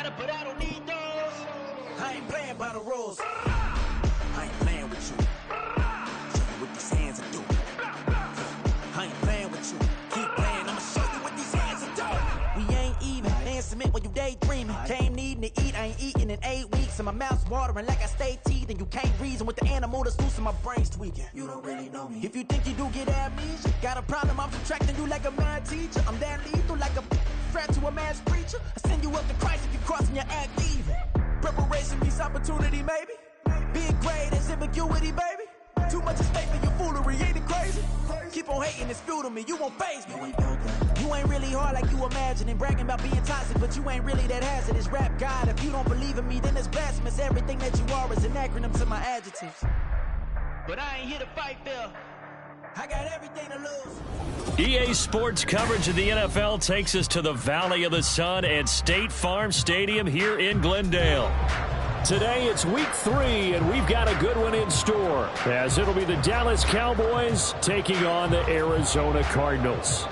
matter, but I don't need those. I ain't playing by the rules. I ain't playing with you. Show you what these hands are doing. I ain't playing with you. Keep playing, I'ma show you what these hands are doing. We ain't even. Man, submit when you daydreaming. Came needing to eat, I ain't eating in 8 weeks. And my mouth's watering like I stay teething. You can't reason with the animal that's loose and my brain's tweaking. You don't really know me. If you think you do get amnesia, got a problem, I'm subtracting you like a mad teacher. I'm that lethal like a threat to a mass preacher. I send you up to Christ if you crossing your act even. Preparation meets opportunity, maybe. Big grade is ambiguity, baby. Too much at stake for your foolery, ain't it crazy? Keep on hating, it's fuel to me, you won't faze me. You ain't really hard like you imagine and bragging about being toxic, but you ain't really that hazardous. Rap God, if you don't believe in me, then it's blasphemous. Everything that you are is an acronym to my adjectives. But I ain't here to fight Phil. I got everything to lose. EA Sports coverage of the NFL takes us to the Valley of the Sun at State Farm Stadium here in Glendale. Today it's week 3, and we've got a good one in store, as it'll be the Dallas Cowboys taking on the Arizona Cardinals.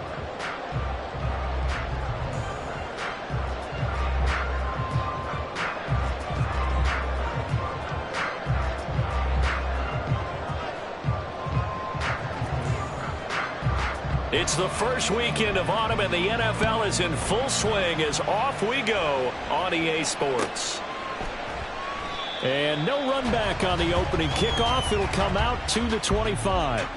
It's the first weekend of autumn, and the NFL is in full swing as off we go on EA Sports. And no run back on the opening kickoff. It'll come out to the 25.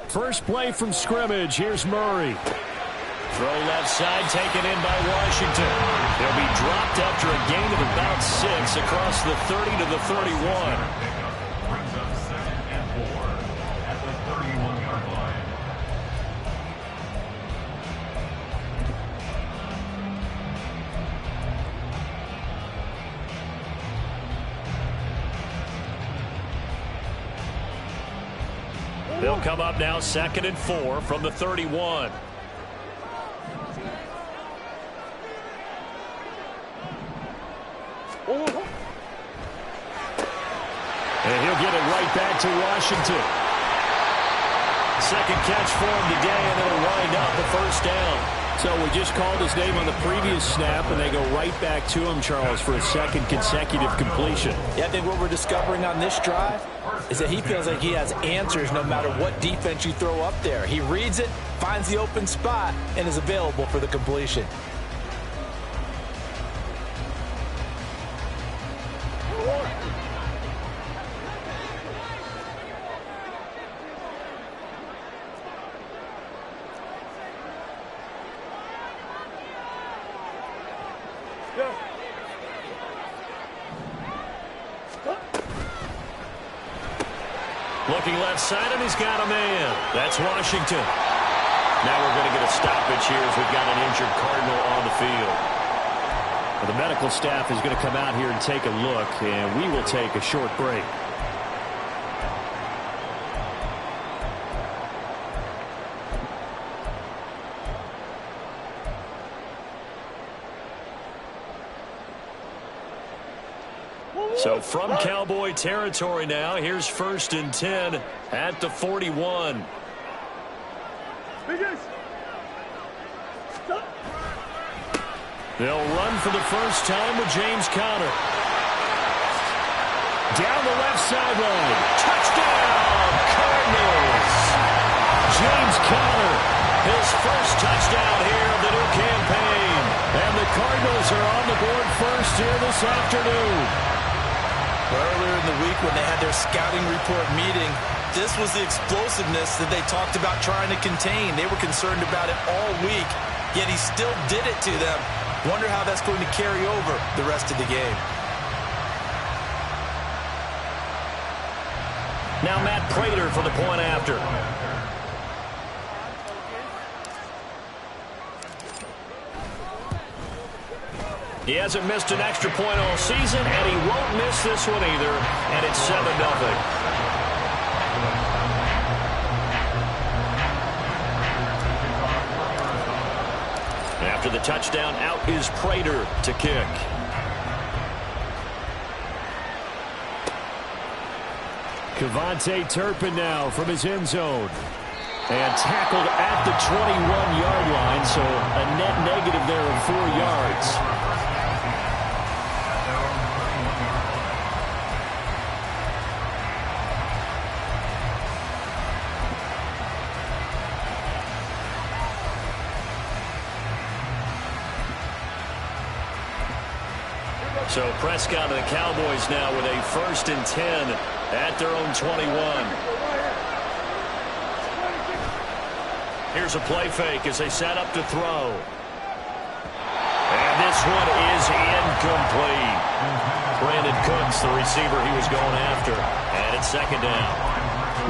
First play from scrimmage. Here's Murray. Throw left side, taken in by Washington. They'll be dropped after a gain of about 6 across the 30 to the 31. They'll come up now 2nd and 4 from the 31. And he'll get it right back to Washington. Second catch for him today, and it'll wind up the first down. So we just called his name on the previous snap, and they go right back to him, Charles, for a second consecutive completion. Yeah, I think what we're discovering on this drive is that he feels like he has answers no matter what defense you throw up there. He reads it, finds the open spot, and is available for the completion. Looking left side, and he's got a man. That's Washington. Now we're going to get a stoppage here as we've got an injured Cardinal on the field. Well, the medical staff is going to come out here and take a look, and we will take a short break. So from Cowboy territory now, here's 1st and 10 at the 41. They'll run for the first time with James Conner. Down the left sideline. Touchdown, Cardinals. James Conner, his first touchdown here of the new campaign. And the Cardinals are on the board first here this afternoon. Earlier in the week when they had their scouting report meeting, this was the explosiveness that they talked about trying to contain. They were concerned about it all week, yet he still did it to them. Wonder how that's going to carry over the rest of the game. Now Matt Prater for the point after. He hasn't missed an extra point all season, and he won't miss this one either, and it's 7-0. After the touchdown, out is Prater to kick. Kevontae Turpin now from his end zone. And tackled at the 21-yard line, so a net negative there of 4 yards. So Prescott and the Cowboys now with a 1st and 10 at their own 21. Here's a play fake as they set up to throw. And this one is incomplete. Brandon Cooks, the receiver he was going after. And it's 2nd down.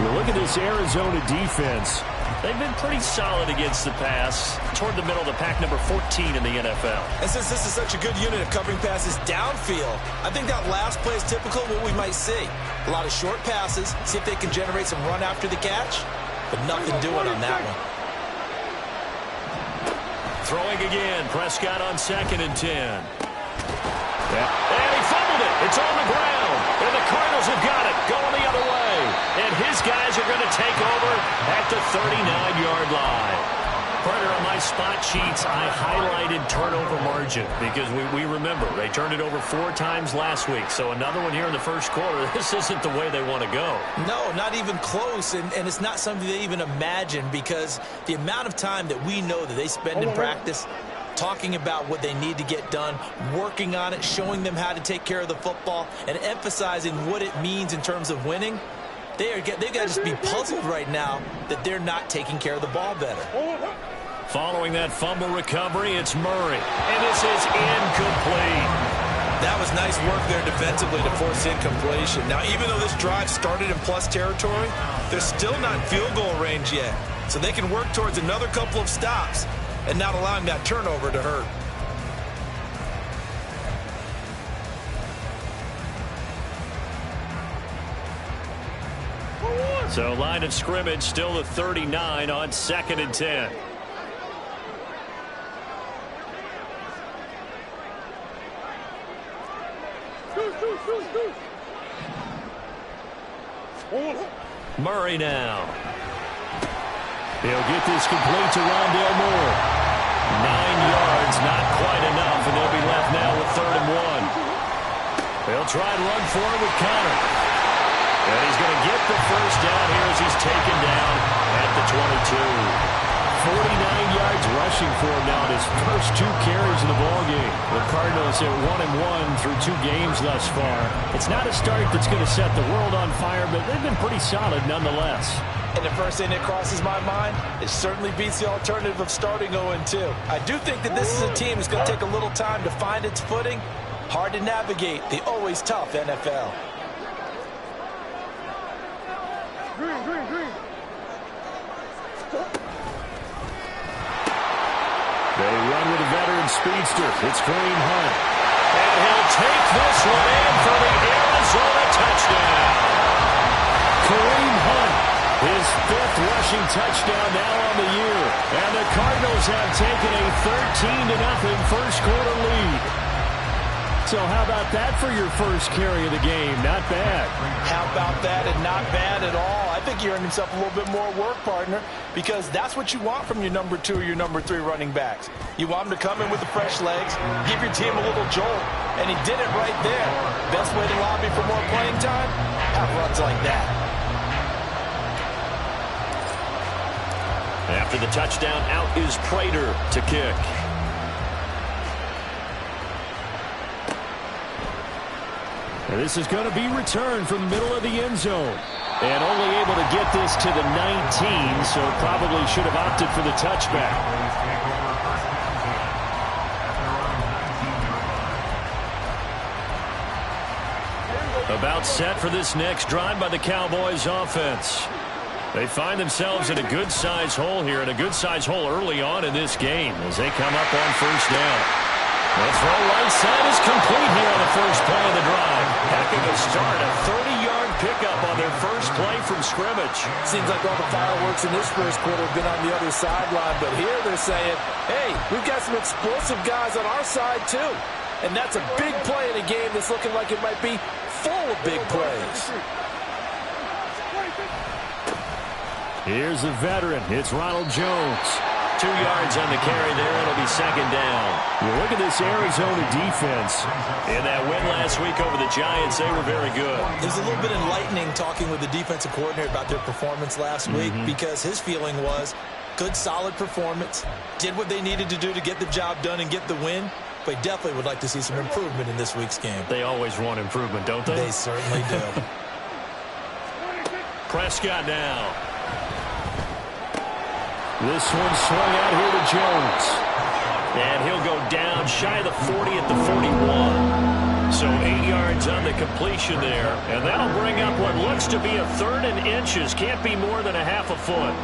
You look at this Arizona defense. They've been pretty solid against the pass, toward the middle of the pack, number 14 in the NFL. And since this is such a good unit of covering passes downfield, I think that last play is typical of what we might see. A lot of short passes, see if they can generate some run after the catch, but nothing doing on that one. Throwing again, Prescott on 2nd and 10. And he fumbled it. It's on the ground. And the Cardinals have got it, going the other way. And his guys are going to take over at the 39-yard line. Partner, on my spot sheets, I highlighted turnover margin because we remember they turned it over 4 times last week. So another one here in the first quarter. This isn't the way they want to go. No, not even close. And it's not something they even imagine because the amount of time that we know that they spend in practice talking about what they need to get done, working on it, showing them how to take care of the football, and emphasizing what it means in terms of winning. They've got to just be puzzled right now that they're not taking care of the ball better. Following that fumble recovery, it's Murray. And this is incomplete. That was nice work there defensively to force incompletion. Now, even though this drive started in plus territory, they're still not in field goal range yet. So they can work towards another couple of stops and not allowing that turnover to hurt. So line of scrimmage still the 39 on 2nd and 10. Murray now. He'll get this complete to Rondale Moore. 9 yards, not quite enough, and they'll be left now with 3rd and 1. They'll try and run for it with Connor. And he's going to get the first down here as he's taken down at the 22. 49 yards rushing for him now in his first 2 carries in the ballgame. The Cardinals are 1-1 through 2 games thus far. It's not a start that's going to set the world on fire, but they've been pretty solid nonetheless. And the first thing that crosses my mind, it certainly beats the alternative of starting 0-2. I do think that this is a team that's going to take a little time to find its footing. Hard to navigate the always tough NFL. They run with a veteran speedster. It's Kareem Hunt. And he'll take this one in for the Arizona touchdown. Kareem Hunt, his 5th rushing touchdown now on the year. And the Cardinals have taken a 13-0 first quarter lead. So how about that for your first carry of the game? Not bad. How about that, and not bad at all. I think he earned himself a little bit more work, partner, because that's what you want from your number 2 or your number 3 running backs. You want them to come in with the fresh legs, give your team a little jolt, and he did it right there. Best way to lobby for more playing time? Have runs like that. After the touchdown, out is Prater to kick. And this is going to be returned from the middle of the end zone. And only able to get this to the 19, so probably should have opted for the touchback. About set for this next drive by the Cowboys offense. They find themselves in a good-sized hole here, and a good-sized hole early on in this game as they come up on 1st down. The throw right side is complete here on the first play of the drive. Heck of a start, a 30-yard pickup on their first play from scrimmage. Seems like all the fireworks in this first quarter have been on the other sideline, but here they're saying, hey, we've got some explosive guys on our side too. And that's a big play in a game that's looking like it might be full of big plays. Here's a veteran. It's Ronald Jones. 2 yards on the carry there. It'll be second down. You look at this Arizona defense. In that win last week over the Giants, they were very good. It was a little bit enlightening talking with the defensive coordinator about their performance last week because his feeling was good, solid performance, did what they needed to do to get the job done and get the win, but definitely would like to see some improvement in this week's game. They always want improvement, don't they? They certainly do. Prescott now. This one swung out here to Jones. And he'll go down shy of the 40 at the 41. So 8 yards on the completion there. And that'll bring up what looks to be a 3rd and inches. Can't be more than a half a foot.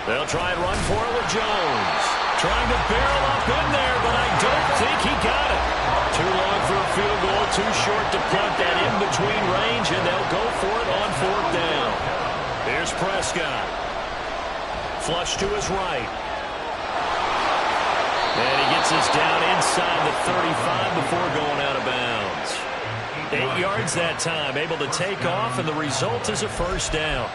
They'll try and run for it with Jones. Trying to barrel up in there, but I don't think he got it. Too long for a field goal, too short to punt that in between range, and they'll go for it on 4th down. Here's Prescott. Flush to his right. And he gets us down inside the 35 before going out of bounds. 8 yards that time, able to take off, and the result is a first down.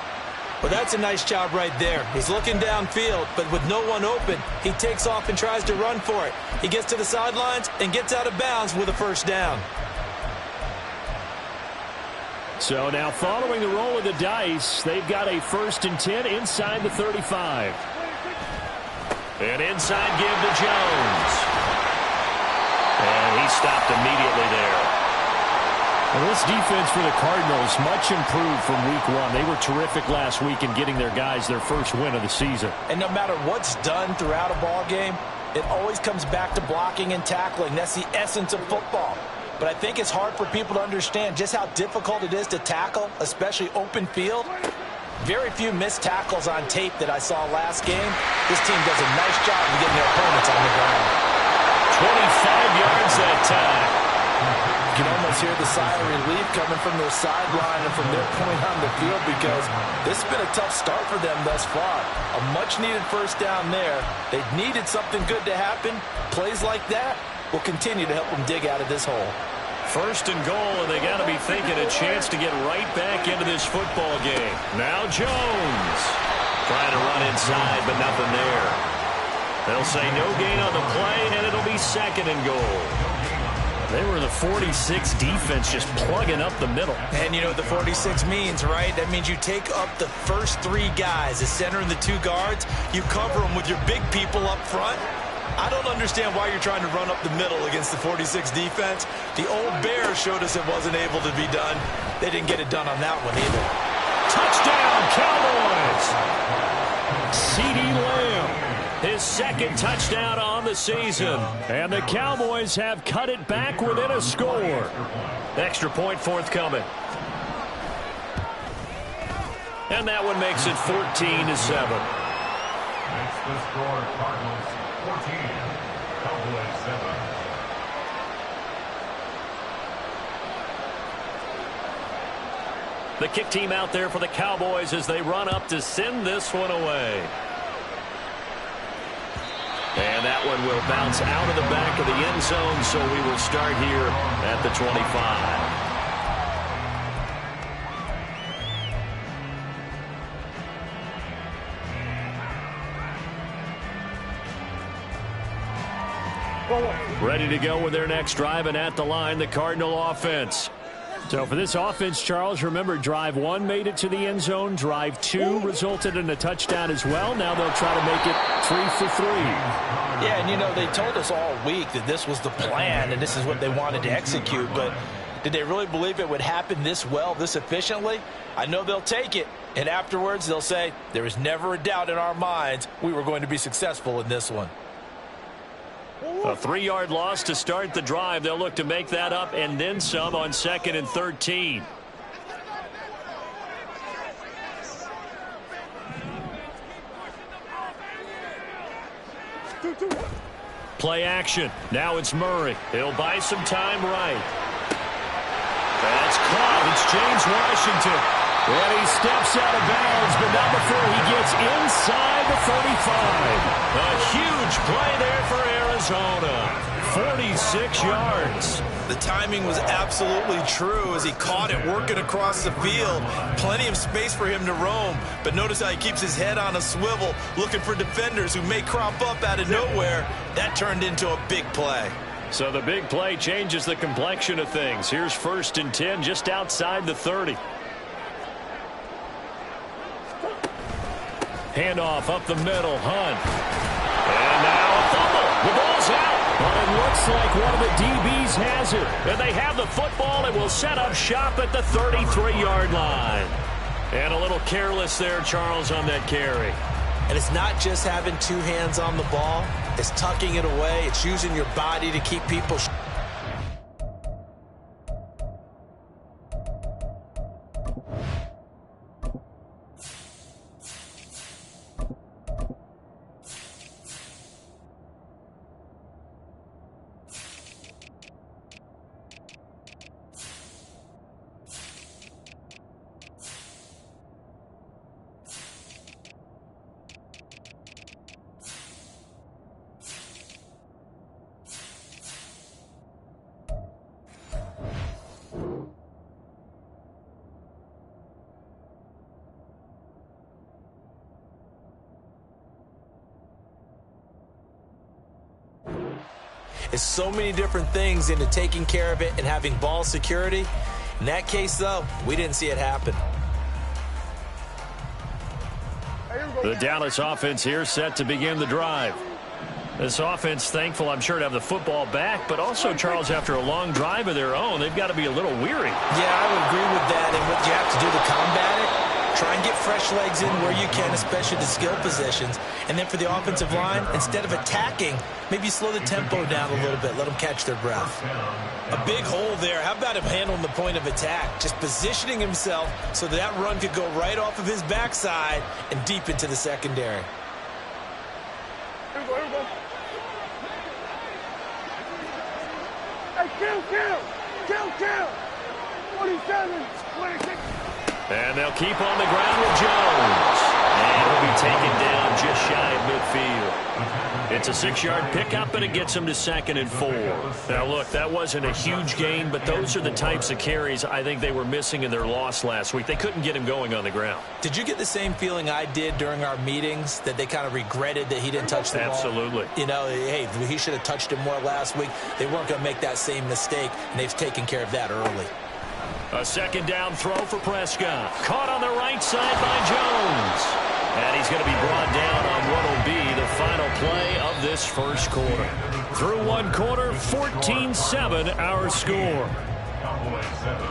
Well, that's a nice job right there. He's looking downfield, but with no one open, he takes off and tries to run for it. He gets to the sidelines and gets out of bounds with a first down. So now following the roll of the dice, they've got a 1st and 10 inside the 35. An inside give to Jones. And he stopped immediately there. Well, this defense for the Cardinals, much improved from week 1. They were terrific last week in getting their guys their first win of the season. And no matter what's done throughout a ball game, it always comes back to blocking and tackling. That's the essence of football. But I think it's hard for people to understand just how difficult it is to tackle, especially open field. Very few missed tackles on tape that I saw last game. This team does a nice job of getting their opponents on the ground. 25 yards that time. You can almost hear the sigh of relief coming from their sideline and from their point on the field because this has been a tough start for them thus far. A much-needed first down there. They needed something good to happen. Plays like that will continue to help them dig out of this hole. 1st and goal, and they got to be thinking a chance to get right back into this football game. Now Jones trying to run inside, but nothing there. They'll say no gain on the play, and it'll be 2nd and goal. They were the 46 defense just plugging up the middle. And you know what the 46 means, right? That means you take up the first 3 guys, the center and the 2 guards. You cover them with your big people up front. I don't understand why you're trying to run up the middle against the 46 defense. The old Bears showed us it wasn't able to be done. They didn't get it done on that one either. Touchdown, Cowboys! CeeDee Lamb. His 2nd touchdown on the season. And the Cowboys have cut it back within a score. Extra point forthcoming. And that one makes it 14-7. Makes the score Cardinals 14, Cowboys 7. The kick team out there for the Cowboys as they run up to send this one away. And that one will bounce out of the back of the end zone, so we will start here at the 25. Ready to go with their next drive, and at the line, the Cardinal offense. So for this offense, Charles, remember, drive 1 made it to the end zone. Drive 2 resulted in a touchdown as well. Now they'll try to make it 3 for 3. Yeah, and you know, they told us all week that this was the plan and this is what they wanted to execute, but did they really believe it would happen this well, this efficiently? I know they'll take it, and afterwards they'll say, there was never a doubt in our minds we were going to be successful in this one. A 3-yard loss to start the drive. They'll look to make that up and then some on 2nd and 13. Play action. Now it's Murray. He'll buy some time right. That's caught. It's James Washington. And he steps out of bounds, but not before he gets inside the 35. A huge play there for Arizona. 46 yards. The timing was absolutely true as he caught it working across the field. Plenty of space for him to roam, but notice how he keeps his head on a swivel, looking for defenders who may crop up out of nowhere. That turned into a big play. So the big play changes the complexion of things. Here's 1st and 10 just outside the 30. Handoff up the middle, Hunt. And now a fumble. The ball's out. But it looks like one of the DBs has it. And they have the football and will set up shop at the 33-yard line. And a little careless there, Charles, on that carry. And it's not just having 2 hands on the ball. It's tucking it away. It's using your body to keep people. It's so many different things into taking care of it and having ball security. In that case, though, we didn't see it happen. The Dallas offense here set to begin the drive. This offense thankful, I'm sure, to have the football back, but also, Charles, after a long drive of their own, they've got to be a little weary. Yeah, I would agree with that. And what you have to do to combat it, try and get fresh legs in where you can, especially the skill positions. And then for the offensive line, instead of attacking, maybe slow the tempo down a little bit. Let them catch their breath. A big hole there. How about him handling the point of attack? Just positioning himself so that run could go right off of his backside and deep into the secondary. Here we go. Hey, kill. 27, 26. And they'll keep on the ground with Jones. And he'll be taken down just shy of midfield. It's a 6-yard pickup, and it gets him to 2nd and 4. Now, look, that wasn't a huge gain, but those are the types of carries I think they were missing in their loss last week. They couldn't get him going on the ground. Did you get the same feeling I did during our meetings, that they kind of regretted that he didn't touch the ball? Absolutely. You know, hey, he should have touched it more last week. They weren't going to make that same mistake, and they've taken care of that early. A 2nd down throw for Prescott. Caught on the right side by Jones. And he's going to be brought down on what will be the final play of this first quarter. Through one quarter, 14-7 our score. Cowboys 7.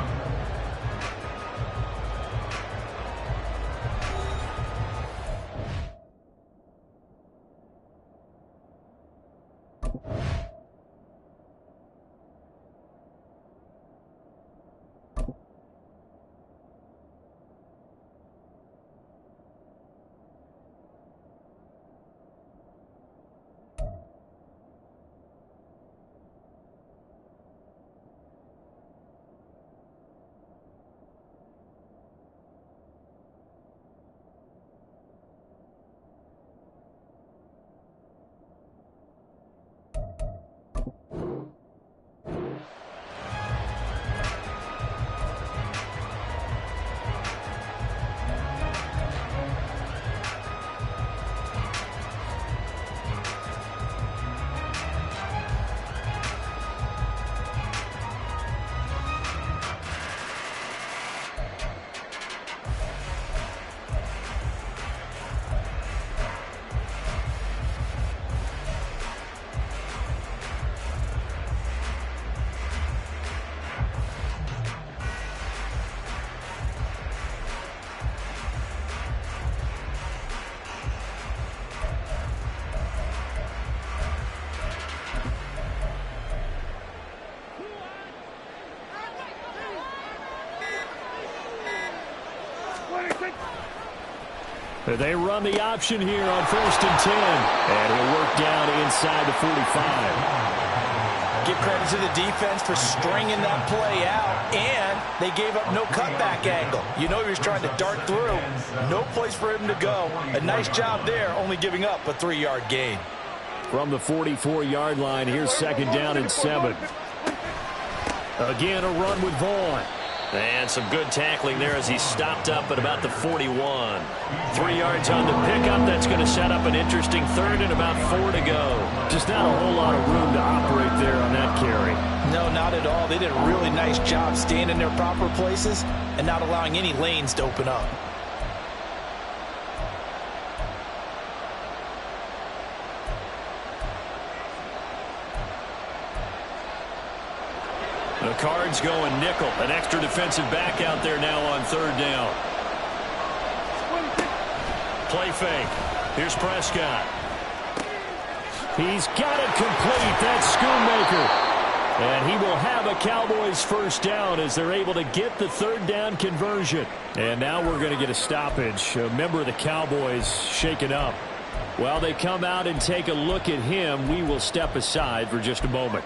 They run the option here on 1st and 10. And he'll work down inside the 45. Give credit to the defense for stringing that play out, and they gave up no cutback angle. You know he was trying to dart through. No place for him to go. A nice job there, only giving up a 3-yard gain. From the 44-yard line, here's 2nd down and 7. Again, a run with Vaughn. And some good tackling there as he stopped up at about the 41. 3 yards on the pickup. That's going to set up an interesting 3rd and about 4 to go. Just not a whole lot of room to operate there on that carry. No, not at all. They did a really nice job staying in their proper places and not allowing any lanes to open up. The Cards going nickel. An extra defensive back out there now on 3rd down. Play fake. Here's Prescott. He's got it complete. That's Schoonmaker. And he will have a Cowboys 1st down as they're able to get the 3rd down conversion. And now we're going to get a stoppage. A member of the Cowboys shaken up. While they come out and take a look at him, we will step aside for just a moment.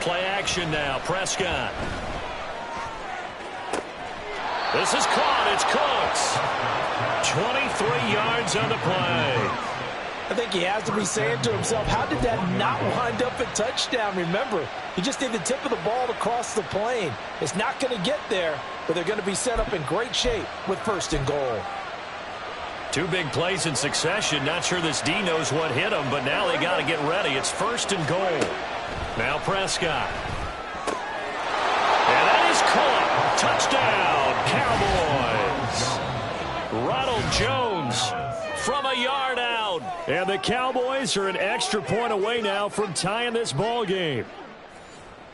Play action now. Prescott. This is caught. It's Cooks. 23 yards on the play. I think he has to be saying to himself, how did that not wind up a touchdown? Remember, he just did the tip of the ball across the plane. It's not going to get there, but they're going to be set up in great shape with 1st and goal. 2 big plays in succession. Not sure this D knows what hit him, but now they got to get ready. It's 1st and goal. Now Prescott. And that is caught. Touchdown, Cowboys. Ronald Jones from a yard out. And the Cowboys are an extra point away now from tying this ball game.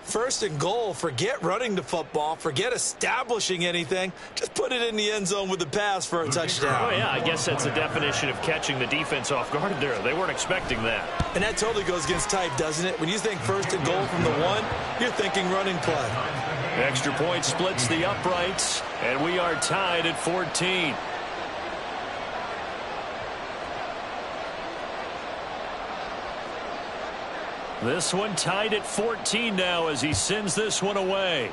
1st and goal. Forget running the football. Forget establishing anything. Just put it in the end zone with the pass for a touchdown. Oh, yeah, I guess that's the definition of catching the defense off guard there. They weren't expecting that. And that totally goes against type, doesn't it? When you think 1st and goal from the 1, you're thinking running play. Extra point splits the uprights, and we are tied at 14. This one tied at 14 now as he sends this one away.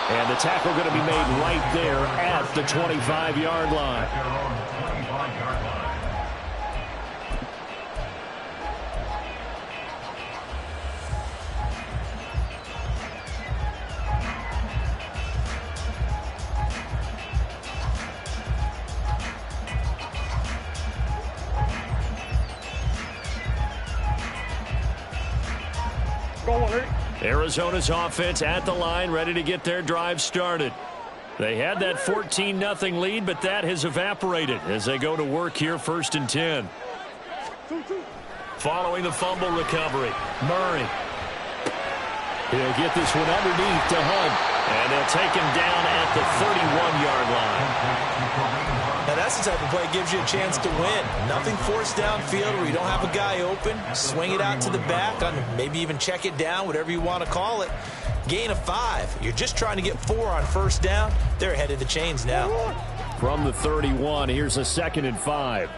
And the tackle going to be made right there at the 25-yard line. Arizona's offense at the line, ready to get their drive started. They had that 14-0 lead, but that has evaporated as they go to work here 1st and 10. Following the fumble recovery, Murray. He'll get this one underneath to Hunt, and they'll take him down at the 31-yard line. Now that's the type of play that gives you a chance to win. Nothing forced downfield where you don't have a guy open. Swing it out to the back, maybe even check it down, whatever you want to call it. Gain of 5. You're just trying to get 4 on 1st down. They're ahead of the chains now. From the 31, here's a 2nd and 5.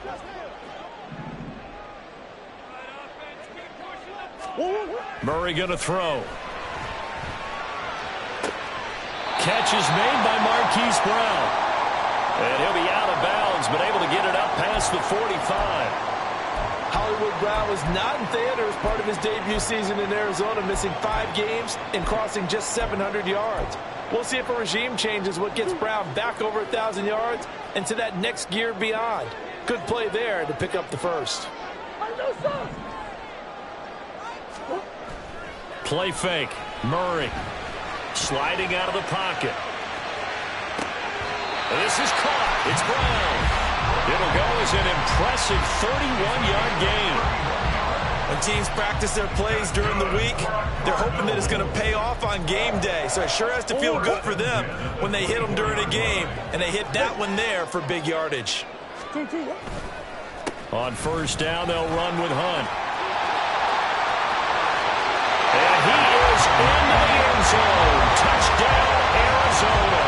Murray going to throw. Catch is made by Marquise Brown. And he'll be out of bounds, but able to get it up past the 45. Hollywood Brown was not in theater as part of his debut season in Arizona, missing 5 games and crossing just 700 yards. We'll see if a regime change is what gets Brown back over 1,000 yards and to that next gear beyond. Good play there to pick up the 1st. Play fake. Murray sliding out of the pocket. This is caught. It's Brown. It'll go as an impressive 31-yard gain. When teams practice their plays during the week, They're hoping that it's going to pay off on game day. So it sure has to feel good for them when they hit them during a game. And they hit that one there for big yardage. On first down, they'll run with Hunt. And he is into the end zone. Touchdown, Arizona.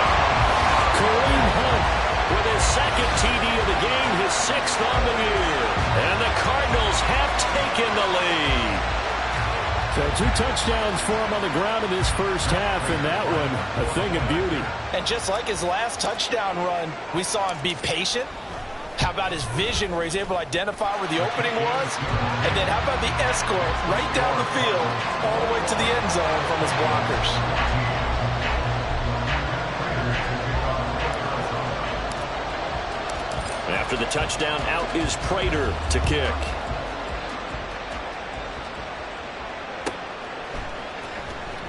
Kareem Hunt with his second TD of the game, his 6th on the year. And the Cardinals have taken the lead. So 2 touchdowns for him on the ground in this first half, and that one a thing of beauty. And just like his last touchdown run, we saw him be patient. How about his vision where he's able to identify where the opening was? And then how about the escort right down the field all the way to the end zone from his blockers? After the touchdown, out is Prater to kick.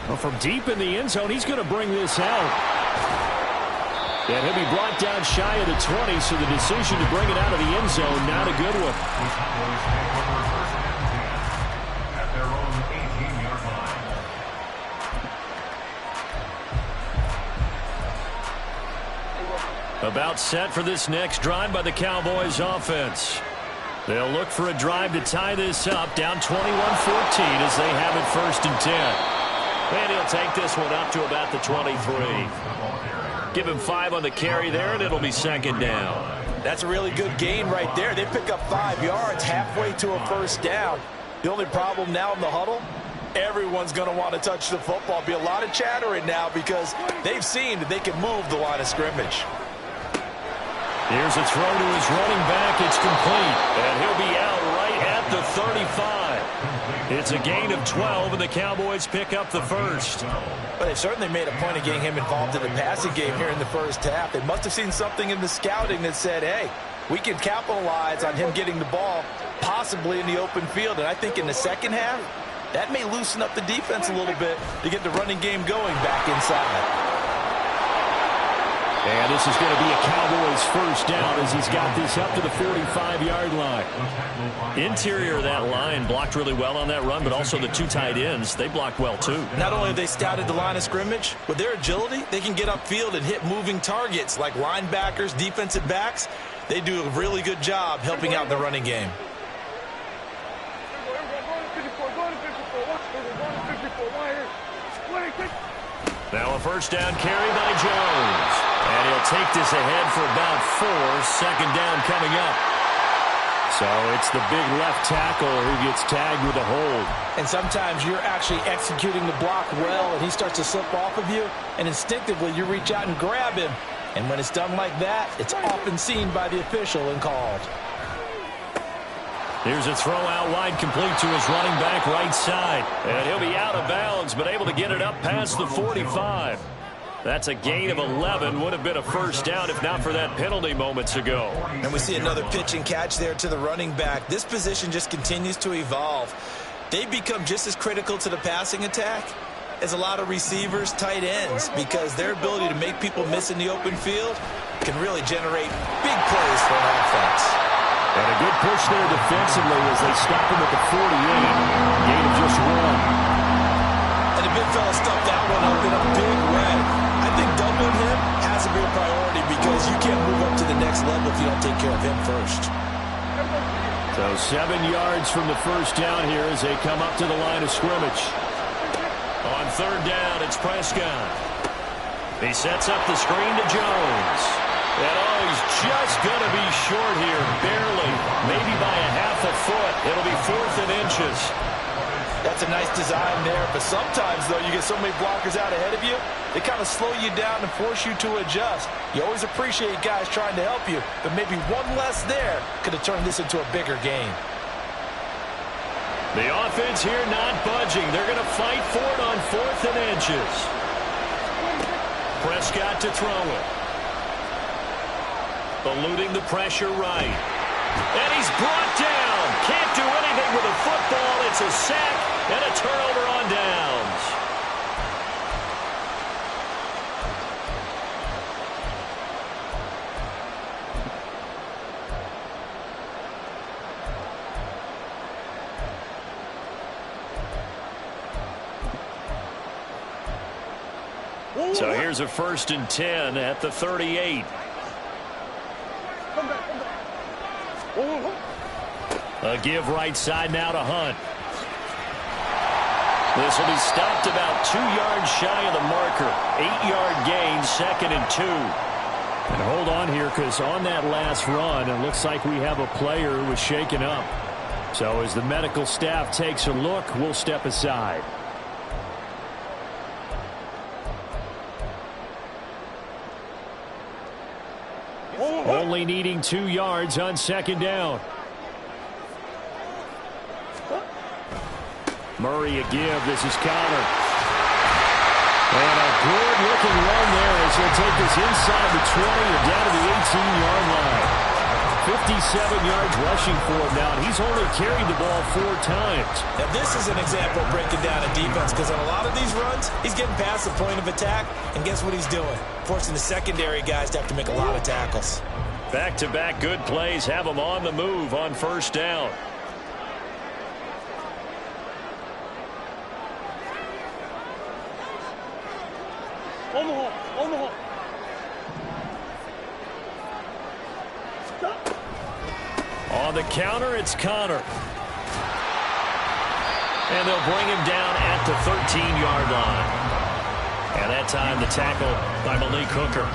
Well, from deep in the end zone, he's going to bring this out. And he'll be brought down shy of the 20, so the decision to bring it out of the end zone, not a good one. At their own 18-yard line. About set for this next drive by the Cowboys offense. They'll look for a drive to tie this up, down 21-14 as they have it 1st and 10. And he'll take this one up to about the 23. Give him 5 on the carry there, and it'll be 2nd down. That's a really good gain right there. They pick up 5 yards halfway to a 1st down. The only problem now in the huddle, everyone's going to want to touch the football. Be a lot of chatter right now because they've seen that they can move the line of scrimmage. Here's a throw to his running back. It's complete, and he'll be out right at the 35. It's a gain of 12, and the Cowboys pick up the 1st. But they certainly made a point of getting him involved in the passing game here in the first half. They must have seen something in the scouting that said, hey, we can capitalize on him getting the ball possibly in the open field. And I think in the second half, that may loosen up the defense a little bit to get the running game going back inside. And this is going to be a Cowboys 1st down as he's got this up to the 45-yard line. Interior of that line blocked really well on that run, but also the 2 tight ends, they blocked well too. Not only have they scouted the line of scrimmage, with their agility, they can get upfield and hit moving targets like linebackers, defensive backs. They do a really good job helping out the running game. Now a 1st down carry by Jones. And he'll take this ahead for about 4. 2nd down coming up. So it's the big left tackle who gets tagged with a hold. And sometimes you're actually executing the block well, and he starts to slip off of you, and instinctively you reach out and grab him. And when it's done like that, it's often seen by the official and called. Here's a throw out wide, complete to his running back right side. And he'll be out of bounds, but able to get it up past the 45. That's a gain of 11. Would have been a 1st down if not for that penalty moments ago. And we see another pitch and catch there to the running back. This position just continues to evolve. They become just as critical to the passing attack as a lot of receivers, tight ends, because their ability to make people miss in the open field can really generate big plays for an offense. And a good push there defensively as they stop him at the 48. Gain of just 1. And the big fella stuffed that one up in a big way. I think doubling him has to be a priority because you can't move up to the next level if you don't take care of him first. So 7 yards from the 1st down here as they come up to the line of scrimmage. On 3rd down, it's Prescott. He sets up the screen to Jones. And he's just going to be short here, barely, maybe by a half a foot. It'll be 4th and inches. That's a nice design there, but sometimes, though, you get so many blockers out ahead of you, they kind of slow you down and force you to adjust. You always appreciate guys trying to help you, but maybe one less there could have turned this into a bigger game. The offense here not budging. They're going to fight for it on 4th and inches. Prescott to throw it. Eluding the pressure right. And he's brought down. Can't do anything with a football. It's a sack and a turnover on downs. So here's a 1st and 10 at the 38. Come back, come back. A give right side now to Hunt. This will be stopped about 2 yards shy of the marker. 8-yard gain, 2nd and 2. And hold on here, because on that last run, it looks like we have a player who was shaken up. So as the medical staff takes a look, we'll step aside. Only needing 2 yards on 2nd down. Murray a give. This is Connor. And a good-looking run there as he'll take this inside the 20 and down to the 18-yard line. 57 yards rushing for him now, and he's only carried the ball 4 times. Now, this is an example of breaking down a defense, because on a lot of these runs, he's getting past the point of attack, and guess what he's doing? Forcing the secondary guys to have to make a lot of tackles. Back-to-back good plays have him on the move on 1st down. Omaha. Stop. On the counter, it's Connor. And they'll bring him down at the 13-yard line. And that time the tackle by Malik Hooker.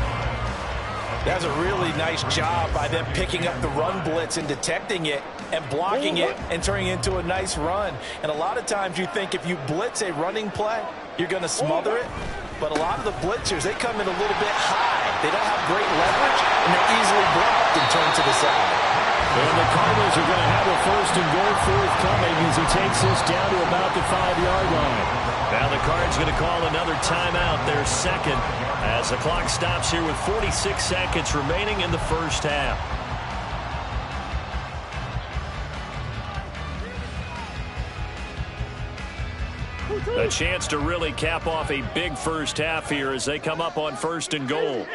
That's a really nice job by them picking up the run blitz and detecting it and blocking it and turning it into a nice run. And a lot of times you think if you blitz a running play, you're going to smother it. But a lot of the blitzers, they come in a little bit high. They don't have great leverage, and they're easily blocked and turned to the side. And the Cardinals are going to have a 1st and goal forthcoming as he takes this down to about the 5-yard line. Now the Cards going to call another timeout, their 2nd, as the clock stops here with 46 seconds remaining in the 1st half. A chance to really cap off a big 1st half here as they come up on 1st and goal.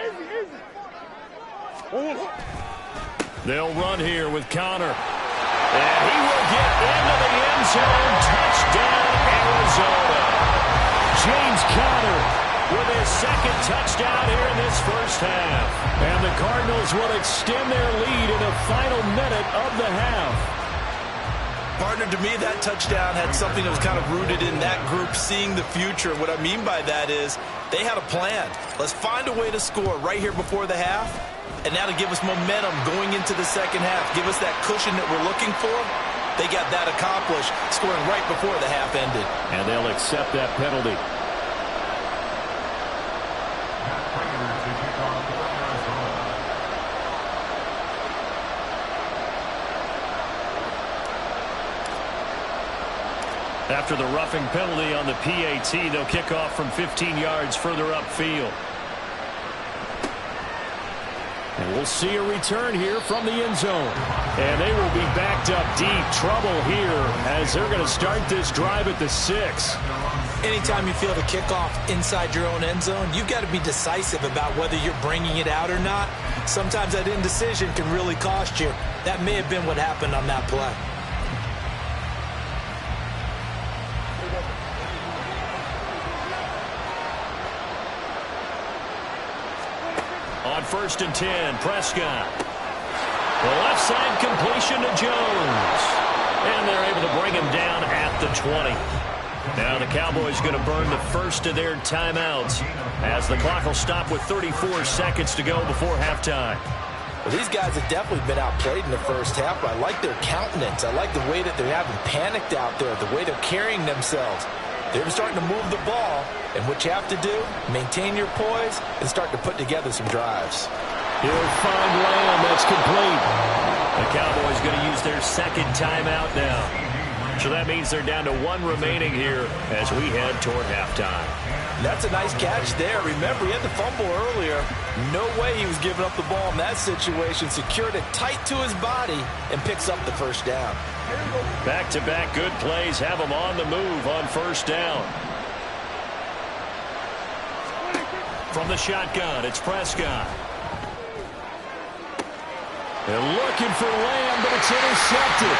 They'll run here with Connor. And he will get into the end zone. Touchdown, Arizona. James Conner with his 2nd touchdown here in this 1st half. And the Cardinals will extend their lead in the final minute of the half. Partner, to me, that touchdown had something that was kind of rooted in that group seeing the future. What I mean by that is they had a plan. Let's find a way to score right here before the half, and now to give us momentum going into the 2nd half, give us that cushion that we're looking for. They got that accomplished, scoring right before the half ended. And they'll accept that penalty. After the roughing penalty on the PAT, they'll kick off from 15 yards further upfield. And we'll see a return here from the end zone. And they will be backed up deep. Trouble here as they're going to start this drive at the 6. Anytime you feel the kickoff inside your own end zone, you've got to be decisive about whether you're bringing it out or not. Sometimes that indecision can really cost you. That may have been what happened on that play. On 1st and 10, Prescott. The left side completion to Jones. And they're able to bring him down at the 20. Now the Cowboys going to burn the first of their timeouts as the clock will stop with 34 seconds to go before halftime. Well, these guys have definitely been outplayed in the 1st half, but I like their countenance. I like the way that they're having panicked out there, the way they're carrying themselves. They're starting to move the ball, and what you have to do, maintain your poise and start to put together some drives. He'll find Lamb. That's complete. The Cowboys going to use their 2nd timeout now. So that means they're down to 1 remaining here as we head toward halftime. That's a nice catch there. Remember, he had the fumble earlier. No way he was giving up the ball in that situation. Secured it tight to his body and picks up the 1st down. Back-to-back good plays have him on the move on 1st down. From the shotgun, it's Prescott. They're looking for Lamb, but it's intercepted.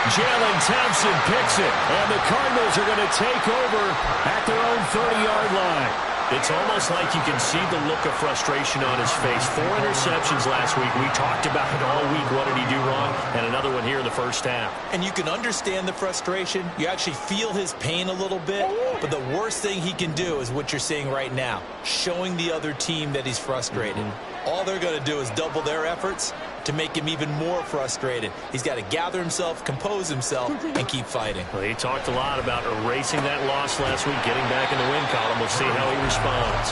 Jalen Thompson picks it, and the Cardinals are going to take over at their own 30-yard line. It's almost like you can see the look of frustration on his face. 4 interceptions last week. We talked about it all week. What did he do wrong? And another one here in the first half. And you can understand the frustration. You actually feel his pain a little bit. But the worst thing he can do is what you're seeing right now, showing the other team that he's frustrated. All they're going to do is double their efforts to make him even more frustrated. He's got to gather himself, compose himself, and keep fighting. Well, he talked a lot about erasing that loss last week, getting back in the win column. We'll see how he responds.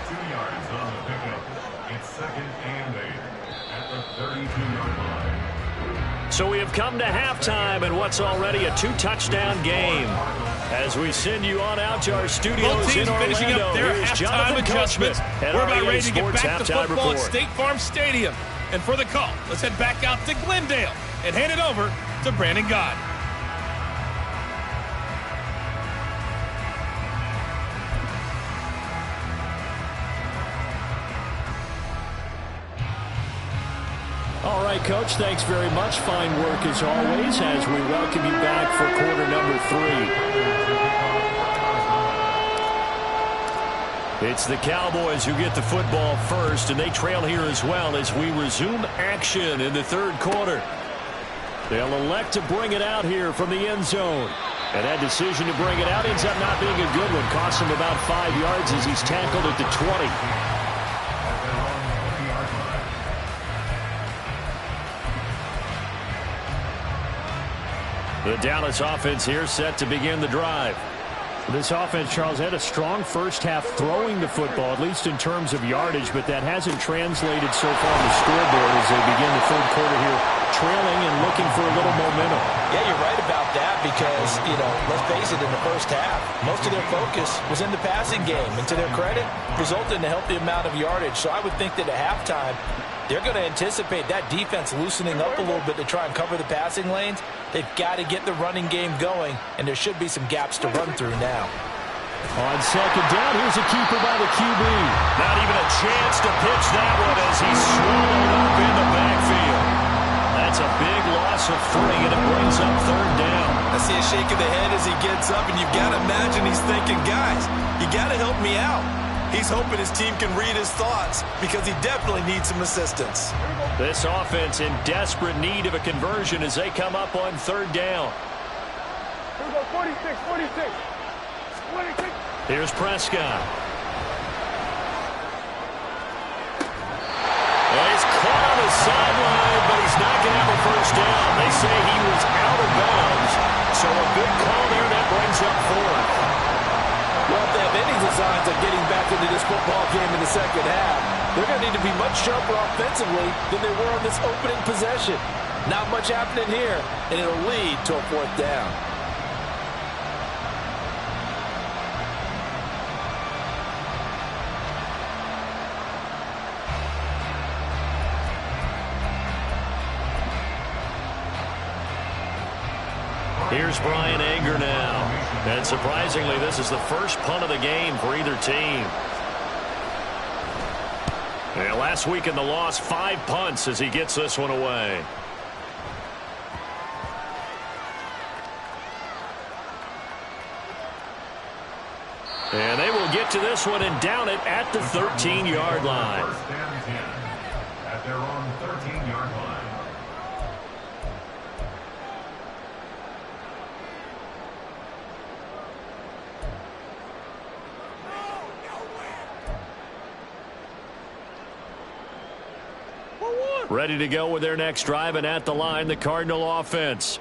2 yards on the pickup. It's 2nd and 8 at the 32-yard line. So we have come to halftime in what's already a 2-touchdown game. As we send you on out to our studios in finishing Orlando, up their here's halftime Jonathan adjustments. Coachman. We're about REA ready to get Sports back to halftime football report. at State Farm Stadium. And for the call, let's head back out to Glendale and hand it over to Brandon God. All right, Coach, thanks very much. Fine work as always as we welcome you back for quarter number 3. It's the Cowboys who get the football first, and they trail here as well as we resume action in the third quarter. They'll elect to bring it out here from the end zone. And that decision to bring it out ends up not being a good one. Costs him about 5 yards as he's tackled at the 20. The Dallas offense here set to begin the drive. This offense, Charles, had a strong first half throwing the football, at least in terms of yardage, but that hasn't translated so far on the scoreboard as they begin the third quarter here, trailing and looking for a little momentum. Yeah, you're right about that because, let's face it, in the first half, most of their focus was in the passing game. And to their credit, resulted in a healthy amount of yardage. So I would think that at halftime, they're going to anticipate that defense loosening up a little bit to try and cover the passing lanes. They've got to get the running game going, and there should be some gaps to run through now. On second down, here's a keeper by the QB. Not even a chance to pitch that one as he's swallowed up in the backfield. That's a big loss of 3, and it brings up third down. I see a shake of the head as he gets up, and you've got to imagine he's thinking, guys, you got to help me out. He's hoping his team can read his thoughts because he definitely needs some assistance. This offense in desperate need of a conversion as they come up on third down. Here we go, 46, 46. 26. Here's Prescott. Well, he's caught on the sideline, but he's not going to have a first down. They say he was out of bounds, so a good call there that brings up 4. Well, if they have any designs of getting back into this football game in the second half, they're going to need to be much sharper offensively than they were on this opening possession. Not much happening here, and it'll lead to a 4th down. Here's Brian Anger now. And surprisingly, this is the first punt of the game for either team. And last week in the loss, 5 punts as he gets this one away. And they will get to this one and down it at the 13-yard line. First and 10 at their own 13-yard line. Ready to go with their next drive, and at the line, the Cardinal offense.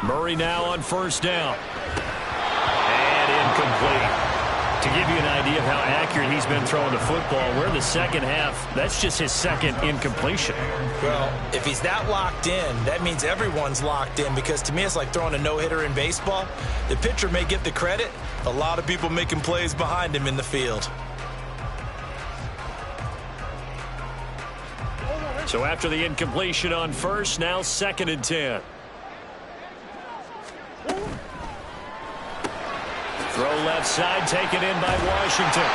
Murray now on first down. And incomplete. To give you an idea of how accurate he's been throwing the football, we're in the second half. That's just his second incompletion. Well, if he's that locked in, that means everyone's locked in because to me it's like throwing a no-hitter in baseball. The pitcher may get the credit. A lot of people making plays behind him in the field. So after the incompletion on first, now 2nd and 10. Throw left side, taken in by Washington.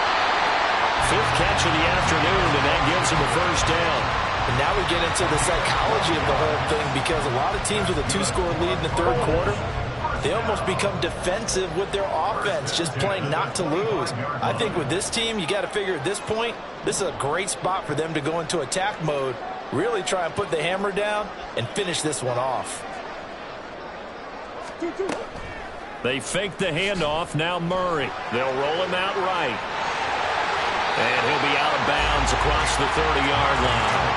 5th catch of the afternoon, and that gives him a first down. And now we get into the psychology of the whole thing, because a lot of teams with a 2-score lead in the third quarter, they almost become defensive with their offense, just playing not to lose. I think with this team, you got to figure at this point, this is a great spot for them to go into attack mode, really try and put the hammer down and finish this one off. They fake the handoff. Now Murray. They'll roll him out right. And he'll be out of bounds across the 30-yard line.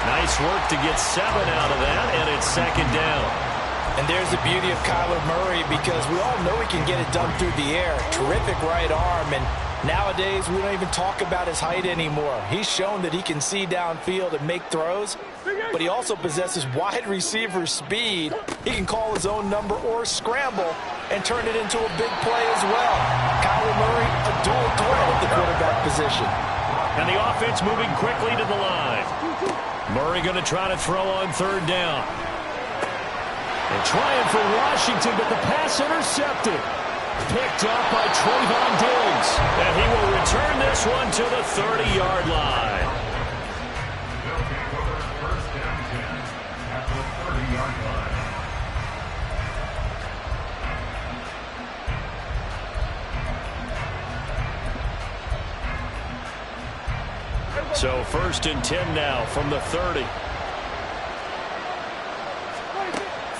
Nice work to get 7 out of that, and it's second down. And there's the beauty of Kyler Murray, because we all know he can get it done through the air. Terrific right arm, and nowadays we don't even talk about his height anymore. He's shown that he can see downfield and make throws, but he also possesses wide receiver speed. He can call his own number or scramble and turn it into a big play as well. Kyler Murray, a dual threat at the quarterback position. And the offense moving quickly to the line. Murray going to try to throw on third down. And trying for Washington, but the pass intercepted. Picked up by Trayvon Diggs. And he will return this one to the 30-yard line. They'll take over first down 10 at the 30-yard line. So first and 10 now from the 30.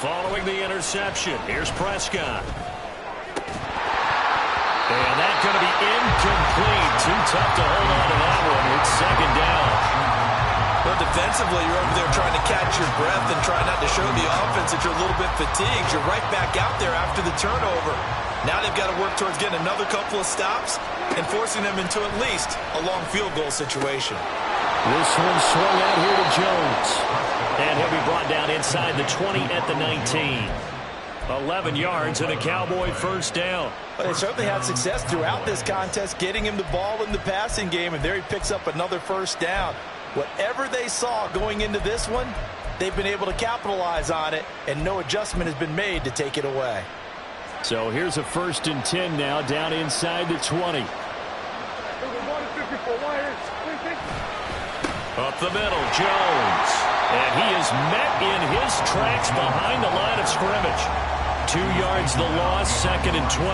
Following the interception, here's Prescott. And that's going to be incomplete. Too tough to hold on to that one. It's second down. Well, defensively, you're over there trying to catch your breath and try not to show the offense that you're a little bit fatigued. You're right back out there after the turnover. Now they've got to work towards getting another couple of stops and forcing them into at least a long field goal situation. This one swung out here to Jones. And he'll be brought down inside the 20 at the 19. 11 yards and a Cowboy first down. Well, they certainly had success throughout this contest getting him the ball in the passing game, and there he picks up another first down. Whatever they saw going into this one, they've been able to capitalize on it, and no adjustment has been made to take it away. So here's a first and 10 now down inside the 20. Up the middle, Jones. And he is met in his tracks behind the line of scrimmage. 2 yards the loss, second and 12.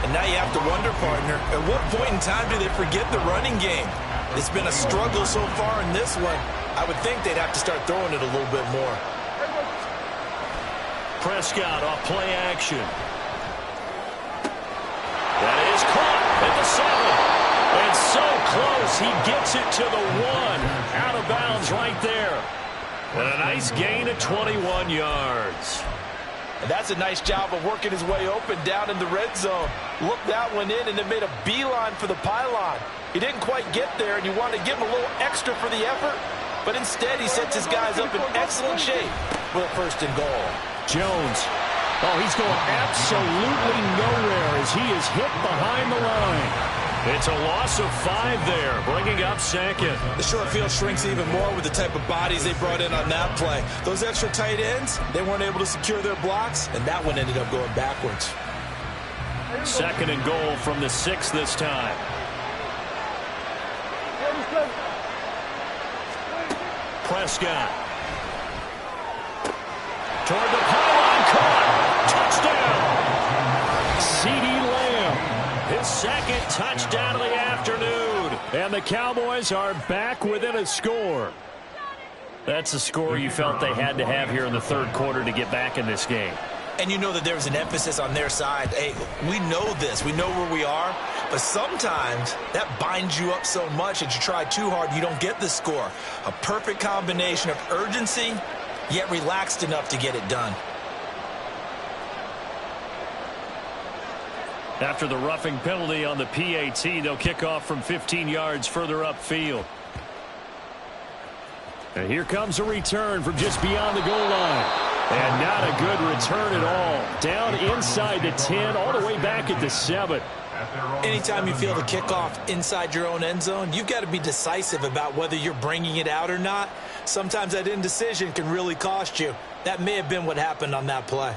And now you have to wonder, partner, at what point in time do they forget the running game? It's been a struggle so far in this one. I would think they'd have to start throwing it a little bit more. Prescott off play action. That is caught at the 7. And so close, he gets it to the 1. Out of bounds right there. And a nice gain of 21 yards. And that's a nice job of working his way open down in the red zone. Looked that one in and then made a beeline for the pylon. He didn't quite get there, and you want to give him a little extra for the effort. But instead, he sets his guys up in excellent shape with a first and goal. Jones. Oh, he's going absolutely nowhere as he is hit behind the line. It's a loss of 5 there, bringing up second. The short field shrinks even more with the type of bodies they brought in on that play. Those extra tight ends, they weren't able to secure their blocks, and that one ended up going backwards. Second and goal from the 6 this time. Prescott. Toward the pylon, caught. Touchdown. CeeDee Lamb. His second touchdown of the afternoon. And the Cowboys are back within a score. That's a score you felt they had to have here in the third quarter to get back in this game. And you know that there was an emphasis on their side. Hey, we know this. We know where we are. But sometimes that binds you up so much that you try too hard, you don't get the score. A perfect combination of urgency, yet relaxed enough to get it done. After the roughing penalty on the PAT, they'll kick off from 15 yards further upfield. And here comes a return from just beyond the goal line. And not a good return at all. Down inside the 10, all the way back at the 7. Anytime you feel the kickoff inside your own end zone, you've got to be decisive about whether you're bringing it out or not. Sometimes that indecision can really cost you. That may have been what happened on that play.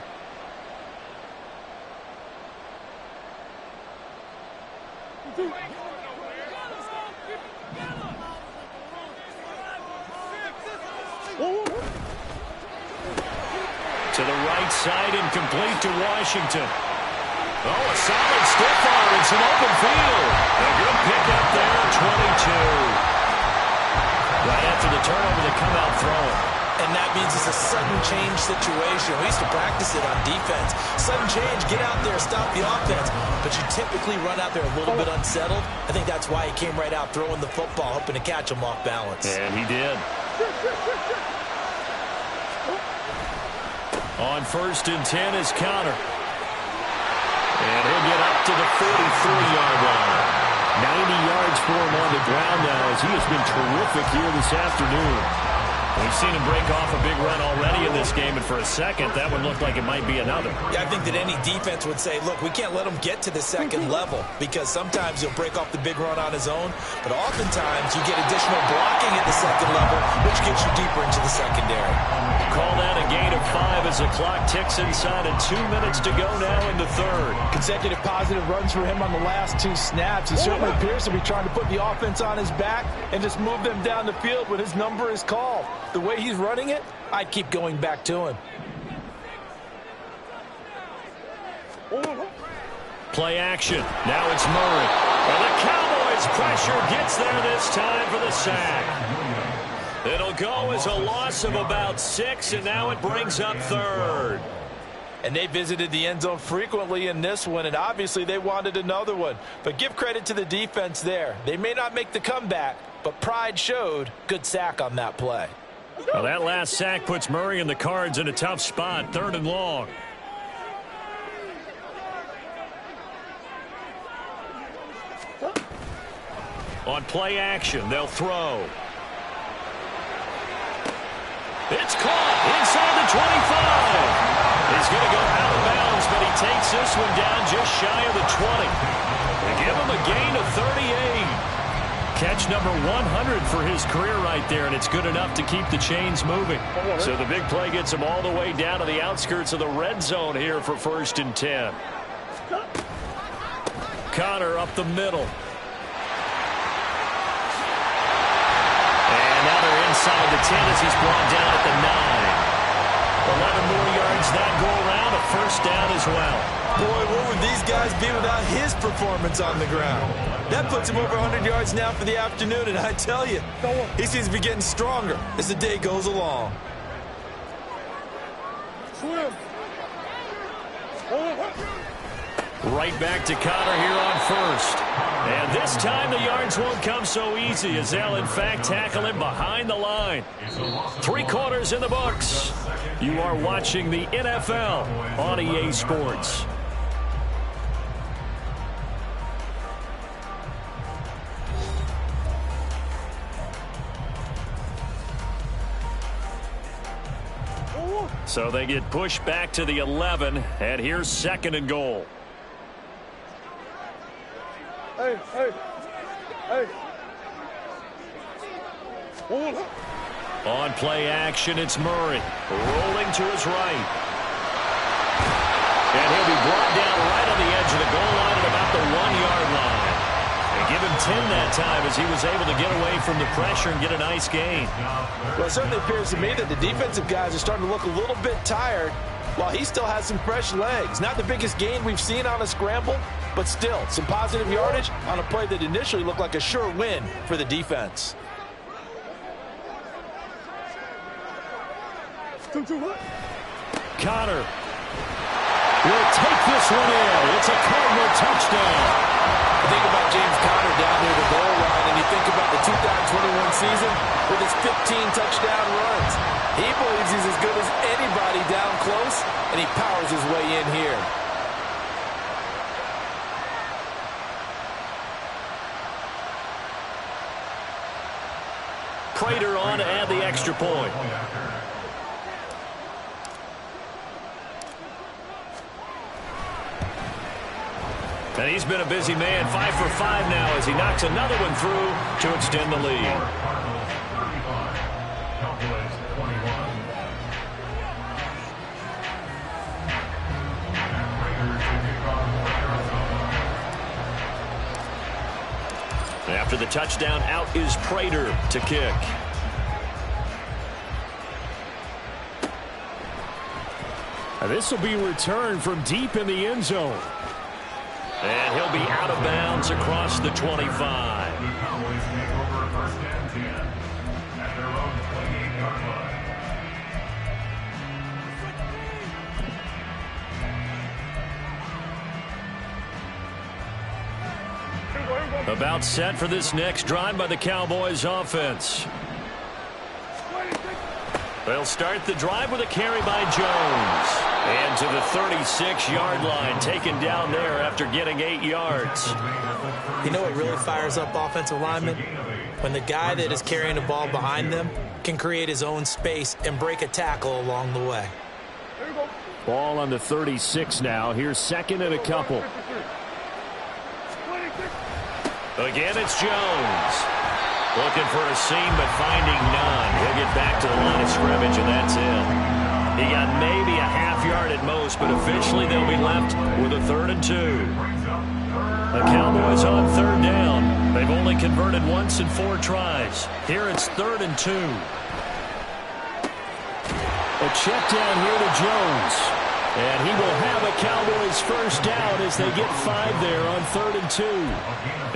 right side and complete to Washington. Oh, a solid stiff arm. It's an open field. A good pickup there, 22. Right after the turnover, they come out throwing. And that means it's a sudden change situation. We used to practice it on defense. Sudden change, get out there, stop the offense. But you typically run out there a little bit unsettled. I think that's why he came right out throwing the football, hoping to catch him off balance. And he did. On 1st and 10 is Connor. And he'll get up to the 43-yard line. 90 yards for him on the ground now as he has been terrific here this afternoon. We've seen him break off a big run already in this game, and for a second, that one looked like it might be another. Yeah, I think that any defense would say, look, we can't let him get to the second level because sometimes he'll break off the big run on his own, but oftentimes you get additional blocking at the second level, which gets you deeper into the secondary. Call that a gain of 5 as the clock ticks inside, and 2 minutes to go now in the third. Consecutive positive runs for him on the last 2 snaps. He certainly appears to be trying to put the offense on his back and just move them down the field when his number is called. The way he's running it, I'd keep going back to him. Play action. Now it's Murray. And the Cowboys' pressure gets there this time for the sack. It'll go as a loss of about 6, and now it brings up 3rd. And they visited the end zone frequently in this one, and obviously they wanted another one. But give credit to the defense there. They may not make the comeback, but pride showed. Good sack on that play. Well, that last sack puts Murray and the Cards in a tough spot, 3rd and long. On play action, they'll throw. It's caught inside the 25. He's going to go out of bounds, but he takes this one down just shy of the 20. They give him a gain of 38. Catch number 100 for his career right there, and it's good enough to keep the chains moving. So the big play gets him all the way down to the outskirts of the red zone here for 1st and 10. Connor up the middle. And now they're inside the 10 as he's brought down at the 9. 11 more yards that go around, a 1st down as well. Boy, where would these guys be without his performance on the ground? That puts him over 100 yards now for the afternoon, and I tell you, he seems to be getting stronger as the day goes along. Right back to Connor here on 1st. And this time the yards won't come so easy as they'll in fact tackle him behind the line. 3 quarters in the books. You are watching the NFL on EA Sports. So they get pushed back to the 11, and here's 2nd and goal. Hey. On play action, it's Murray. Rolling to his right. And he'll be brought down right on the edge of the goal line at about the 1-yard line. They give him 10 that time as he was able to get away from the pressure and get a nice gain. Well, it certainly appears to me that the defensive guys are starting to look a little bit tired while he still has some fresh legs. Not the biggest gain we've seen on a scramble, but still some positive yardage on a play that initially looked like a sure win for the defense. Connor will take this one in. It's a Cardinal touchdown. Think about James Conner down near the goal line, and you think about the 2021 season with his 15 touchdown runs. He believes he's as good as anybody down close, and he powers his way in here. Prater on to add the extra point. And he's been a busy man, 5 for 5 now as he knocks another one through to extend the lead. After the touchdown, out is Prater to kick. And this will be returned from deep in the end zone. And he'll be out of bounds across the 25. The Cowboys take over first and 10 at their own 28-yard line. About set for this next drive by the Cowboys offense. They'll start the drive with a carry by Jones. And to the 36-yard line, taken down there after getting 8 yards. You know what really fires up offensive linemen? When the guy that is carrying the ball behind them can create his own space and break a tackle along the way. Ball on the 36 now. Here's second and a couple. Again, it's Jones. Looking for a seam, but finding none. He'll get back to the line of scrimmage, and that's it. He got maybe a half yard at most, but officially they'll be left with a 3rd and 2. The Cowboys on 3rd down. They've only converted once in 4 tries. Here it's 3rd and 2. A check down here to Jones. And he will have a Cowboys first down as they get 5 there on 3rd and 2.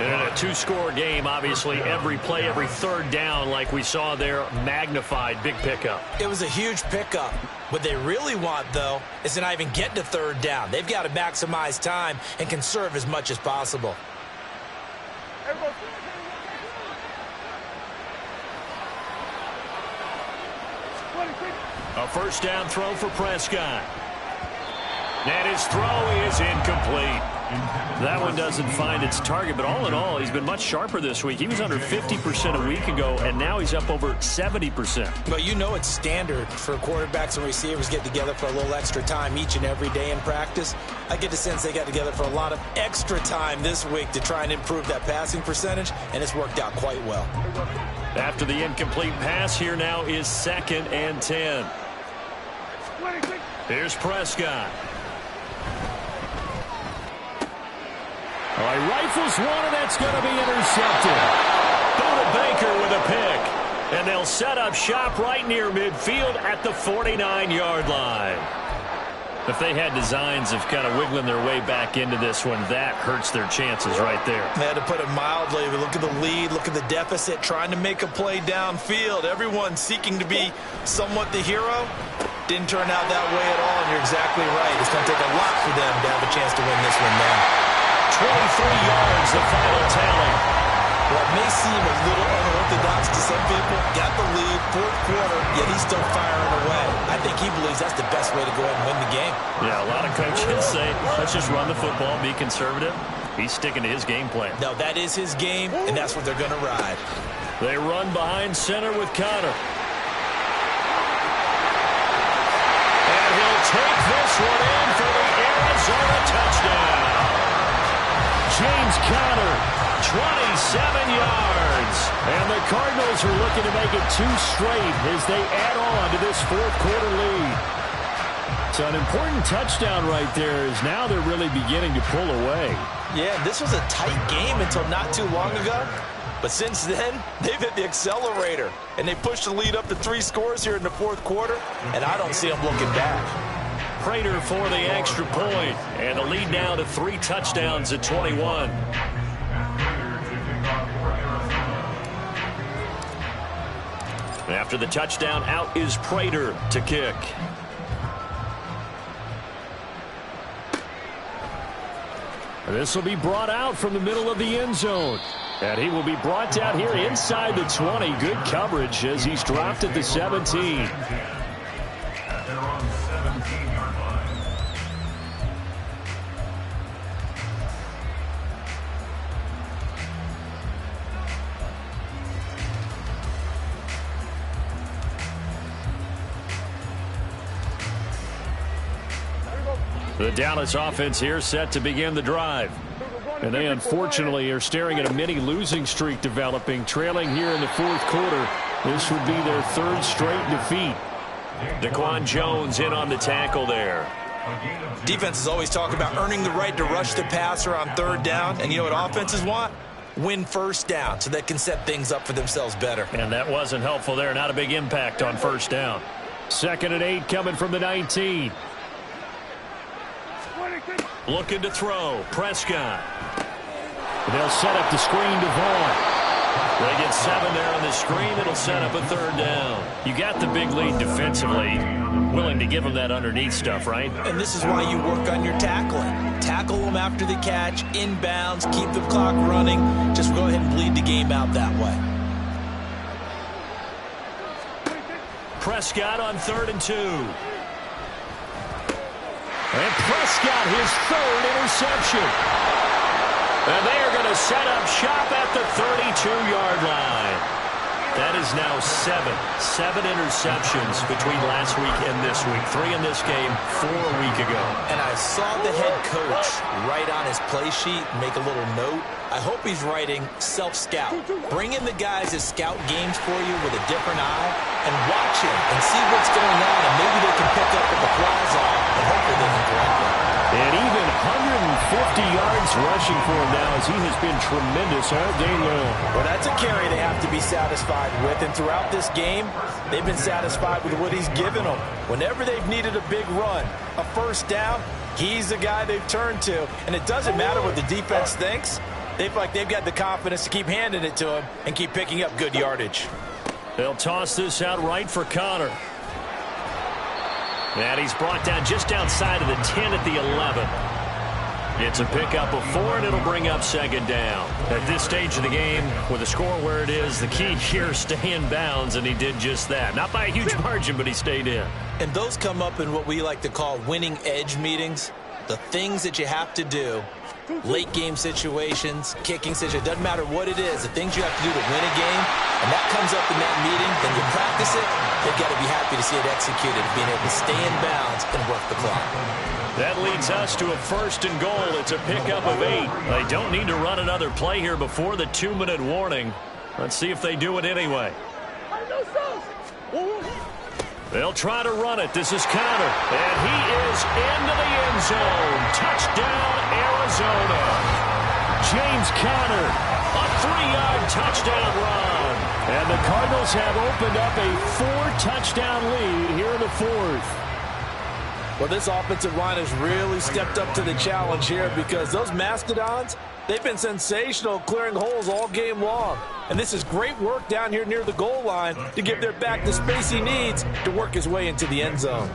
And in a 2-score game, obviously, every play, every 3rd down, like we saw there, magnified, big pickup. It was a huge pickup. What they really want, though, is to not even get to 3rd down. They've got to maximize time and conserve as much as possible. A first down throw for Prescott. And his throw is incomplete. That one doesn't find its target, but all in all, he's been much sharper this week. He was under 50% a week ago, and now he's up over 70%. But you know it's standard for quarterbacks and receivers get together for a little extra time each and every day in practice. I get the sense they got together for a lot of extra time this week to try and improve that passing percentage, and it's worked out quite well. After the incomplete pass, here now is 2nd and 10. Here's Prescott. All right, rifles one, and that's going to be intercepted. Buda Baker with a pick. And they'll set up shop right near midfield at the 49-yard line. If they had designs of kind of wiggling their way back into this one, that hurts their chances right there. They had to put it mildly. But look at the lead, look at the deficit, trying to make a play downfield. Everyone seeking to be somewhat the hero. Didn't turn out that way at all, and you're exactly right. It's going to take a lot for them to have a chance to win this one now. 23 yards, the final tally. What may seem a little unorthodox to some people, got the lead, 4th quarter, yet he's still firing away. I think he believes that's the best way to go ahead and win the game. Yeah, a lot of coaches say, let's just run the football, be conservative. He's sticking to his game plan. No, that is his game, and that's what they're going to ride. They run behind center with Connor. And he'll take this one in for the Arizona touchdown. James Conner, 27 yards. And the Cardinals are looking to make it 2 straight as they add on to this 4th quarter lead. So an important touchdown right there is now they're really beginning to pull away. Yeah, this was a tight game until not too long ago. But since then, they've hit the accelerator. And they pushed the lead up to 3 scores here in the 4th quarter. And I don't see them looking back. Prater for the extra point, and the lead now to 3 touchdowns at 21. After the touchdown, out is Prater to kick. This will be brought out from the middle of the end zone. And he will be brought down here inside the 20. Good coverage as he's dropped at the 17. At their own 17-yard line. The Dallas offense here set to begin the drive. And they unfortunately are staring at a mini losing streak developing, trailing here in the 4th quarter. This would be their 3rd straight defeat. Daquan Jones in on the tackle there. Defenses always talk about earning the right to rush the passer on 3rd down. And you know what offenses want? Win first down so they can set things up for themselves better. And that wasn't helpful there. Not a big impact on first down. 2nd and 8 coming from the 19. Looking to throw. Prescott. They'll set up the screen to Vaughn. They get 7 there on the screen. It'll set up a 3rd down. You got the big lead defensively. Willing to give them that underneath stuff, right? And this is why you work on your tackling. Tackle them after the catch, inbounds, keep the clock running. Just go ahead and bleed the game out that way. Prescott on 3rd and 2. And Prescott, his 3rd interception. And they are going to set up shop at the 32-yard line. That is now 7 interceptions between last week and this week. 3 in this game, 4 a week ago. And I saw the head coach write on his play sheet, make a little note. I hope he's writing self-scout. Bring in the guys that scout games for you with a different eye and watch him and see what's going on, and maybe they can pick up what the flaws are, and hopefully they can correct them. And even 150 yards rushing for him now, as he has been tremendous all day long. Well, that's a carry they have to be satisfied with. And throughout this game, they've been satisfied with what he's given them. Whenever they've needed a big run, a 1st down, he's the guy they've turned to. And it doesn't matter what the defense thinks. They feel like they've got the confidence to keep handing it to him and keep picking up good yardage. They'll toss this out right for Connor. And he's brought down just outside of the 10 at the 11. It's a pickup of 4, and it'll bring up 2nd down. At this stage of the game, with the score where it is, the key here is stay in bounds, and he did just that. Not by a huge margin, but he stayed in. And those come up in what we like to call winning edge meetings. The things that you have to do, late game situations, kicking situations, doesn't matter what it is, the things you have to do to win a game, and that comes up in that meeting, then you practice it, they've got to be happy to see it executed, being able to stay in bounds and work the clock. That leads us to a 1st and goal. It's a pickup of 8. They don't need to run another play here before the 2-minute warning. Let's see if they do it anyway. They'll try to run it. This is Connor. And he is into the end zone. Touchdown, Arizona. James Conner, a 3-yard touchdown run. And the Cardinals have opened up a 4-touchdown lead here in the 4th. Well, this offensive line has really stepped up to the challenge here because those Mastodons, they've been sensational clearing holes all game long. And this is great work down here near the goal line to give their back the space he needs to work his way into the end zone.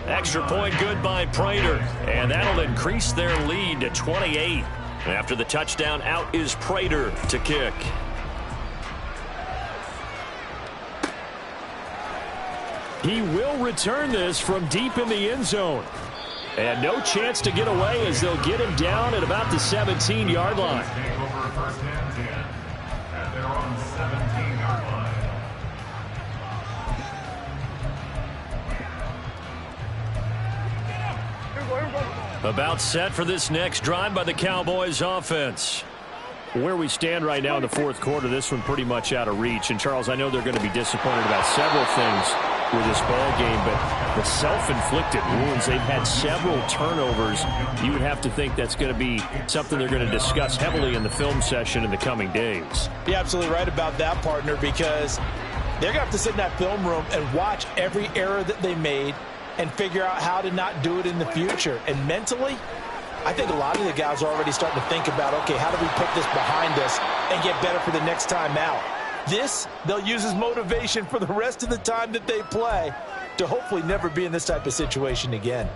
Extra point good by Prater, and that'll increase their lead to 28. After the touchdown, out is Prater to kick. He will return this from deep in the end zone. And no chance to get away as they'll get him down at about the 17-yard line. About set for this next drive by the Cowboys offense. Where we stand right now in the 4th quarter, this one pretty much out of reach. And, Charles, I know they're going to be disappointed about several things with this ball game, but the self-inflicted wounds, they've had several turnovers. You would have to think that's going to be something they're going to discuss heavily in the film session in the coming days. You're absolutely right about that, partner, because they're going to have to sit in that film room and watch every error that they made and figure out how to not do it in the future. And mentally, I think a lot of the guys are already starting to think about, okay, how do we put this behind us and get better for the next time out? This, they'll use as motivation for the rest of the time that they play to hopefully never be in this type of situation again.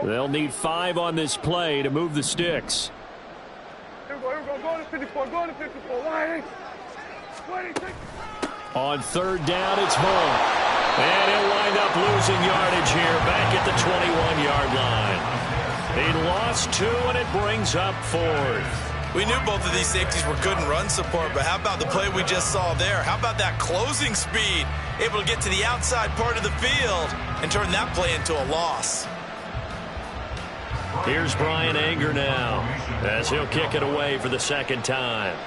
They'll need 5 on this play to move the sticks. Here we go, go to 54, go to 54, line. 26. On 3rd down, it's Vaughn. And he'll wind up losing yardage here back at the 21-yard line. He lost 2, and it brings up 4th. We knew both of these safeties were good in run support, but how about the play we just saw there? How about that closing speed? Able to get to the outside part of the field and turn that play into a loss. Here's Brian Anger now as he'll kick it away for the 2nd time.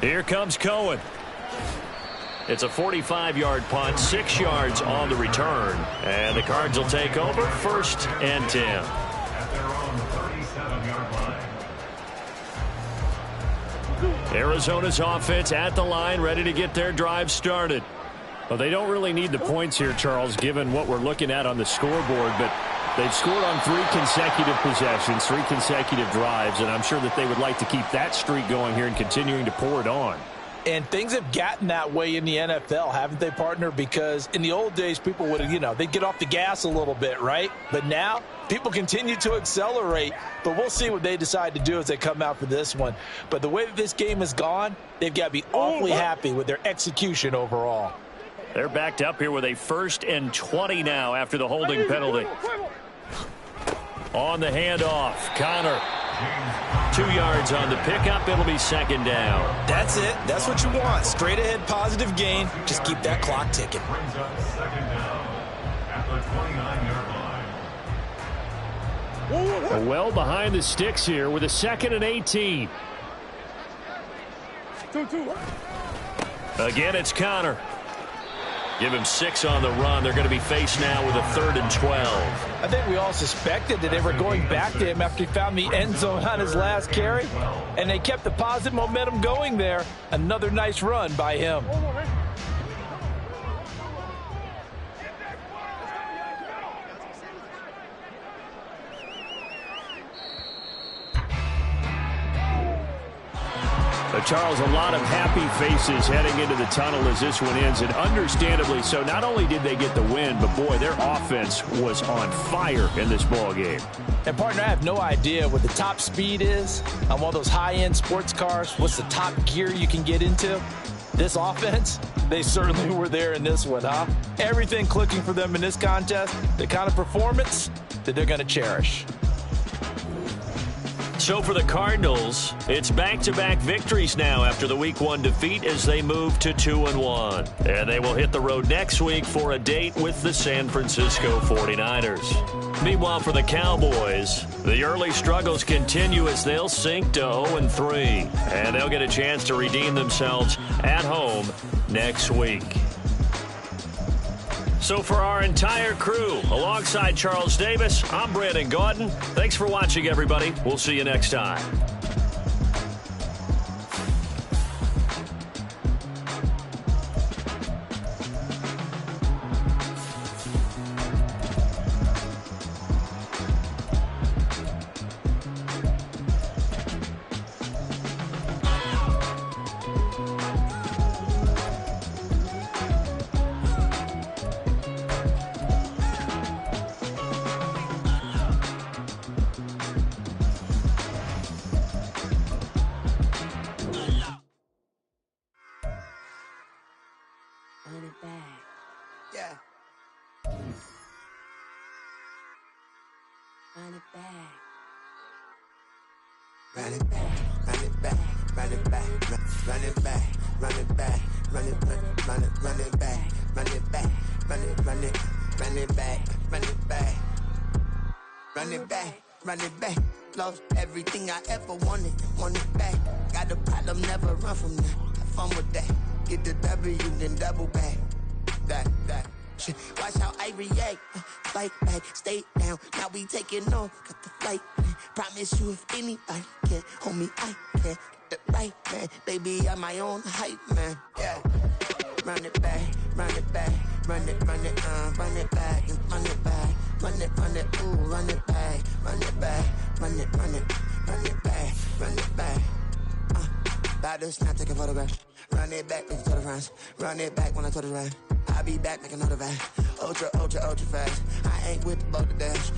Here comes Cohen. It's a 45-yard punt, 6 yards on the return. And the Cards will take over, 1st and 10. At their own 37-yard line. Arizona's offense at the line, ready to get their drive started. Well, they don't really need the points here, Charles, given what we're looking at on the scoreboard, but they've scored on 3 consecutive possessions, 3 consecutive drives, and I'm sure that they would like to keep that streak going here and continuing to pour it on. And things have gotten that way in the NFL, haven't they, partner? Because in the old days, people would, they'd get off the gas a little bit, right? But now, people continue to accelerate. But we'll see what they decide to do as they come out for this one. But the way that this game has gone, they've got to be awfully happy with their execution overall. They're backed up here with a 1st and 20 now after the holding penalty. On the handoff, Connor. 2 yards on the pickup. It'll be 2nd down. That's it. That's what you want. Straight ahead, positive gain. Just keep that clock ticking. Brings up 2nd down at the 29-yard line. Well behind the sticks here with a 2nd and 18. 2-2. Again, it's Connor. Give him 6 on the run. They're going to be faced now with a 3rd and 12. I think we all suspected that they were going back to him after he found the end zone on his last carry. And they kept the positive momentum going there. Another nice run by him. Charles, a lot of happy faces heading into the tunnel as this one ends, and understandably so. Not only did they get the win, but boy, their offense was on fire in this ball game. And partner, I have no idea what the top speed is on one of those high-end sports cars. What's the top gear you can get into? This offense, they certainly were there in this one, huh? Everything clicking for them in this contest, the kind of performance that they're going to cherish. So for the Cardinals, it's back-to-back victories now after the Week 1 defeat as they move to 2-1. And they will hit the road next week for a date with the San Francisco 49ers. Meanwhile, for the Cowboys, the early struggles continue as they'll sink to 0-3. And they'll get a chance to redeem themselves at home next week. So for our entire crew, alongside Charles Davis, I'm Brandon Gaudin. Thanks for watching, everybody. We'll see you next time. Run it back, lost everything I ever wanted it back. Got a problem, never run from that. Have fun with that. Get the W, then double back. That shit. Watch how I react. Fight back, stay down. Now we taking off, got the flight. Promise you, if anybody can, homie, I can. Get the right man, baby, I'm my own hype man. Yeah. Run it back, run it back, run it back, and run it back, run it, ooh, run it back, run it back, run it back, run it back. About to snap, take a photograph. Run it back, make it to the front. Run it back when I turn around. I'll be back, make another back. Ultra, ultra, ultra fast. I ain't with the boat to dash.